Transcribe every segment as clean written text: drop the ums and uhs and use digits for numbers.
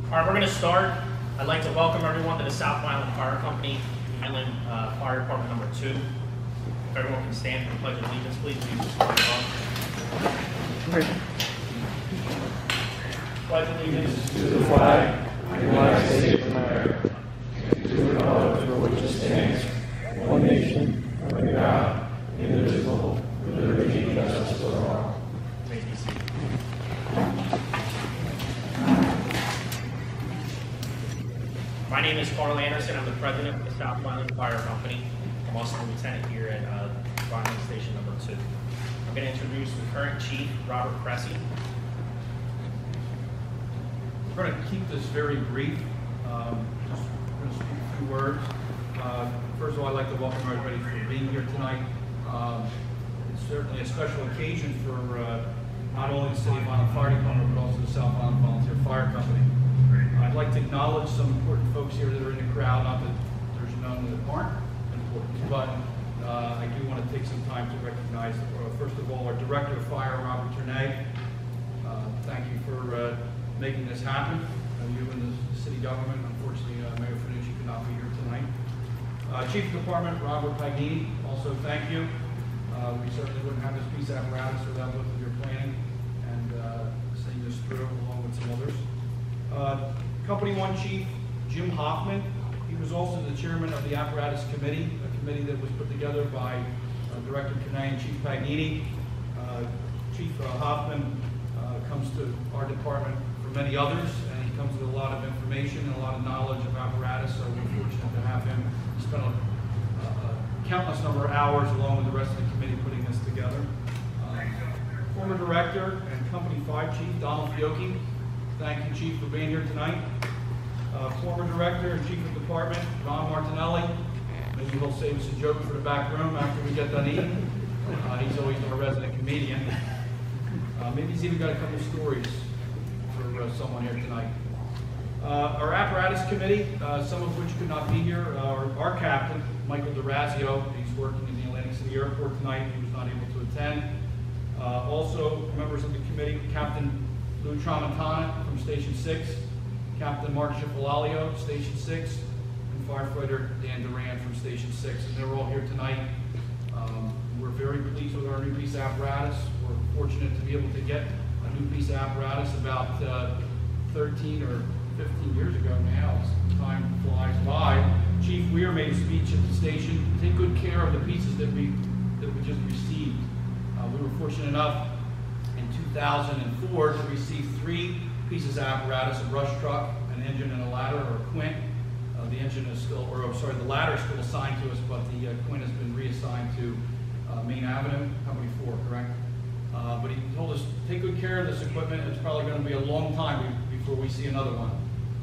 All right, we're going to start. I'd like to welcome everyone to the South Vineland Fire Company, Vineland Fire Department number 2. If everyone can stand for the Pledge of Allegiance, please. Pledge allegiance to the flag of the United States of America, and to the republic for which it stands, one nation, under God, indivisible, with liberty and justice for all. You may be seated. My name is Carl Anderson. I'm the president of the South Vineland Fire Company. I'm also a lieutenant here at Vineland Station number 2. I'm going to introduce the current chief, Robert Cressy. We're going to keep this very brief. Just going to speak a few words. First of all, I'd like to welcome everybody for being here tonight. It's certainly a special occasion for not only the City of Vineland Fire Department, but also the South Vineland Volunteer Fire Company. I'd like to acknowledge some important folks here that are in the crowd, not that there's none that aren't important, but I do want to take some time to recognize, first of all, our Director of Fire, Robert Turnay. Thank you for making this happen. You and the city government. Unfortunately, Mayor Finucci could not be here tonight. Chief of Department, Robert Pagnini, also thank you. We certainly wouldn't have this piece of apparatus without both of your planning and seeing this through, along with some others. Company 1 Chief Jim Hoffman, he was also the chairman of the Apparatus Committee, a committee that was put together by Director Turnay and Chief Pagnini. Chief Hoffman comes to our department for many others, and he comes with a lot of information and a lot of knowledge of apparatus, so we're fortunate to have him. He spent a countless number of hours along with the rest of the committee putting this together. Former Director and Company 5 Chief Donald Fiocchi, thank you, Chief, for being here tonight. Former Director and Chief of Department Ron Martinelli, maybe he'll save us a joke for the back room after we get done eating. He's always our resident comedian. Maybe he's even got a couple stories for someone here tonight. Our apparatus committee, some of which could not be here, our captain, Michael DeRazio, he's working in the Atlantic City Airport tonight. He was not able to attend. Also, members of the committee, Captain Lou Tramontana from Station 6, Captain Mark Cipollio, Station 6, and Firefighter Dan Duran from Station 6. And they're all here tonight. We're very pleased with our new piece of apparatus. We're fortunate to be able to get a new piece of apparatus about 13 or 15 years ago now. Time flies by. Chief Weir made a speech at the station. Take good care of the pieces that we just received. We were fortunate enough in 2004 to receive 3 pieces of apparatus: a brush truck, an engine, and a ladder, or a quint. The engine is still, the ladder is still assigned to us, but the quint has been reassigned to Main Avenue, Company 4, correct? But he told us, take good care of this equipment. It's probably going to be a long time before we see another one.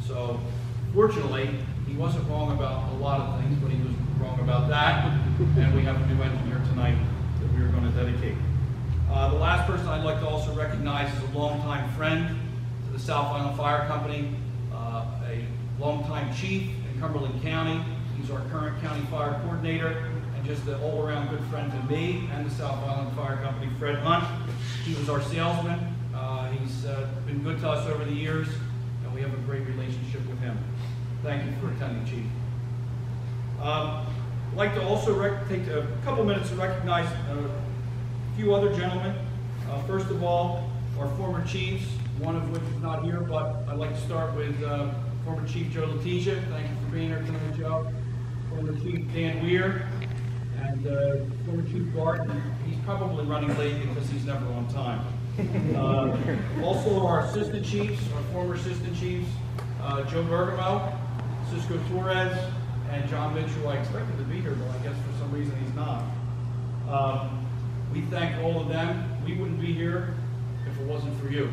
So, fortunately, he wasn't wrong about a lot of things, but he was wrong about that. And we have a new engine here tonight that we are going to dedicate. The last person I'd like to also recognize is a longtime friend to the South Vineland Fire Company, a longtime chief in Cumberland County. He's our current county fire coordinator, and just an all-around good friend to me and the South Vineland Fire Company, Fred Hunt. He was our salesman. He's been good to us over the years, and we have a great relationship with him. Thank you for attending, Chief. I'd like to also take a couple minutes to recognize a few other gentlemen. First of all, our former chiefs, one of which is not here, but I'd like to start with former Chief Joe Letizia. Thank you for being here tonight, Joe. Former Chief Dan Weir, and former Chief Garden. He's probably running late because he's never on time. Also our assistant chiefs, our former assistant chiefs, Joe Bergamo, Cisco Torres, and John Mitchell. I expected to be here, but I guess for some reason he's not. We thank all of them. We wouldn't be here if it wasn't for you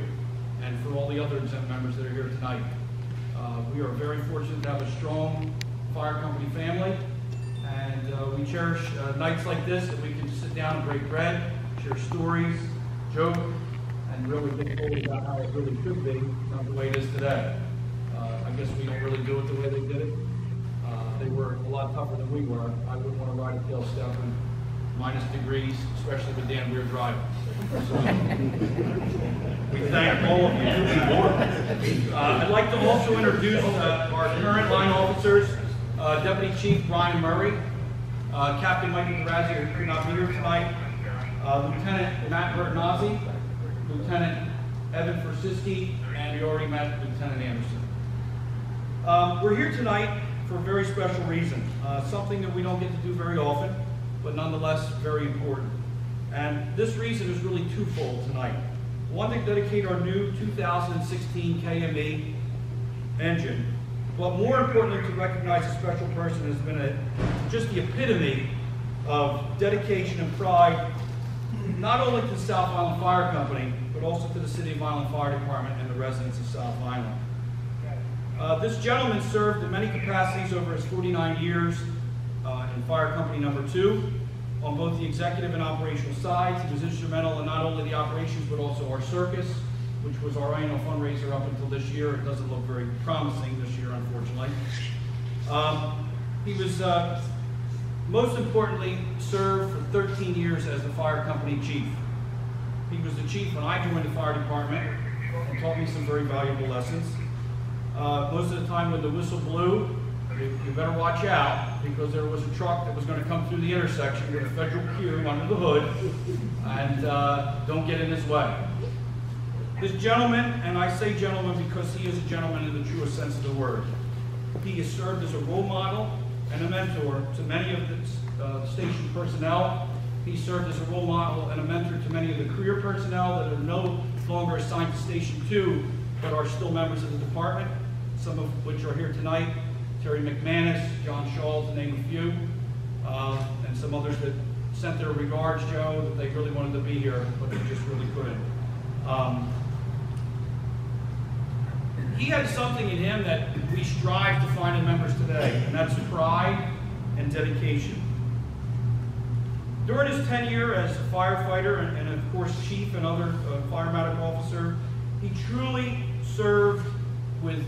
and for all the other exempt members that are here tonight. We are very fortunate to have a strong fire company family, and we cherish nights like this that we can sit down and break bread, share stories, joke, and really think forward about how it really could be, not the way it is today. I guess we don't really do it the way they did it. They were a lot tougher than we were. I wouldn't want to ride a tail step and minus degrees, especially with Dan Weir driving. So, we thank all of you. I'd like to also introduce our current line officers, Deputy Chief Brian Murray, Captain Michael Grazzi, who could not be here tonight, Lieutenant Matt Bertnazzi, Lieutenant Evan Forsiski, and we already met Lieutenant Anderson. We're here tonight for a very special reason, something that we don't get to do very often, but nonetheless very important. And this reason is really twofold tonight. One, to dedicate our new 2016 KME engine, but more importantly to recognize a special person who has been just the epitome of dedication and pride, not only to the South Vineland Fire Company, but also to the City of Vineland Fire Department and the residents of South Vineland. This gentleman served in many capacities over his 49 years in Fire Company number 2, on both the executive and operational sides. He was instrumental in not only the operations, but also our circus, which was our annual fundraiser up until this year. It doesn't look very promising this year, unfortunately. He was, most importantly, served for 13 years as the fire company chief. He was the chief when I joined the fire department and taught me some very valuable lessons. Most of the time when the whistle blew, you better watch out, because there was a truck that was going to come through the intersection with a federal Q under the hood, and don't get in his way. This gentleman, and I say gentleman because he is a gentleman in the truest sense of the word, he has served as a role model and a mentor to many of the station personnel. He served as a role model and a mentor to many of the career personnel that are no longer assigned to Station 2, but are still members of the department, some of which are here tonight. Terry McManus, John Shaw, to name a few, and some others that sent their regards, Joe, that they really wanted to be here, but they just really couldn't. He had something in him that we strive to find in members today, and that's pride and dedication. During his tenure as a firefighter and of course chief and other fire medic officer, he truly served with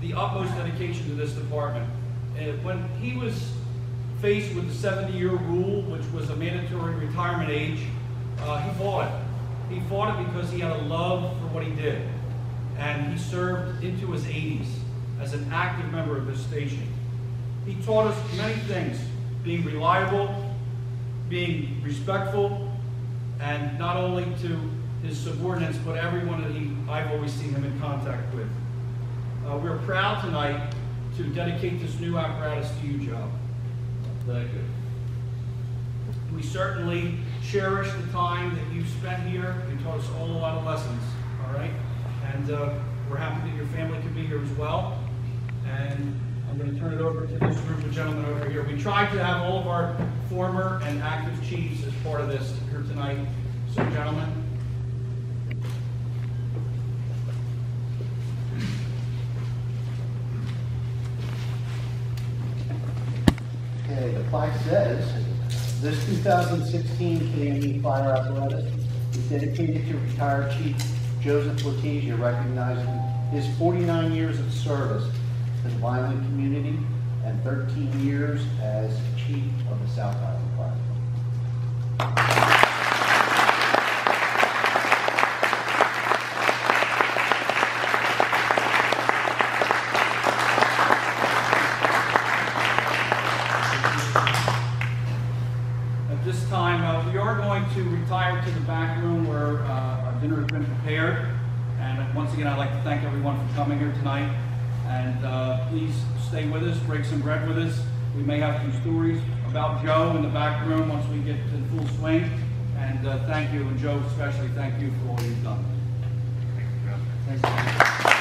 the utmost dedication to this department. When he was faced with the 70-year rule, which was a mandatory retirement age, he fought it. He fought it because he had a love for what he did. And he served into his 80s as an active member of this station. He taught us many things, being reliable, being respectful, and not only to his subordinates, but everyone that I've always seen him in contact with. We're proud tonight to dedicate this new apparatus to you, Joe. Thank you. We certainly cherish the time that you've spent here. You taught us all a lot of lessons, all right? And we're happy that your family could be here as well. And I'm going to turn it over to this group of gentlemen over here. We tried to have all of our former and active chiefs as part of this here tonight. So, gentlemen. Okay, the plaque says, this 2016 KME fire apparatus is dedicated to retired Chief Joe Letizia, recognizing his 49 years of service to the Vineland community and 13 years as Chief of the South Vineland Fire Company. At this time, we are going to retire to the back room where our dinner has been prepared. And once again, I'd like to thank everyone for coming here tonight. And please stay with us, break some bread with us. We may have some stories about Joe in the back room once we get to full swing. And thank you, and Joe especially, thank you for all you've done. Thank you.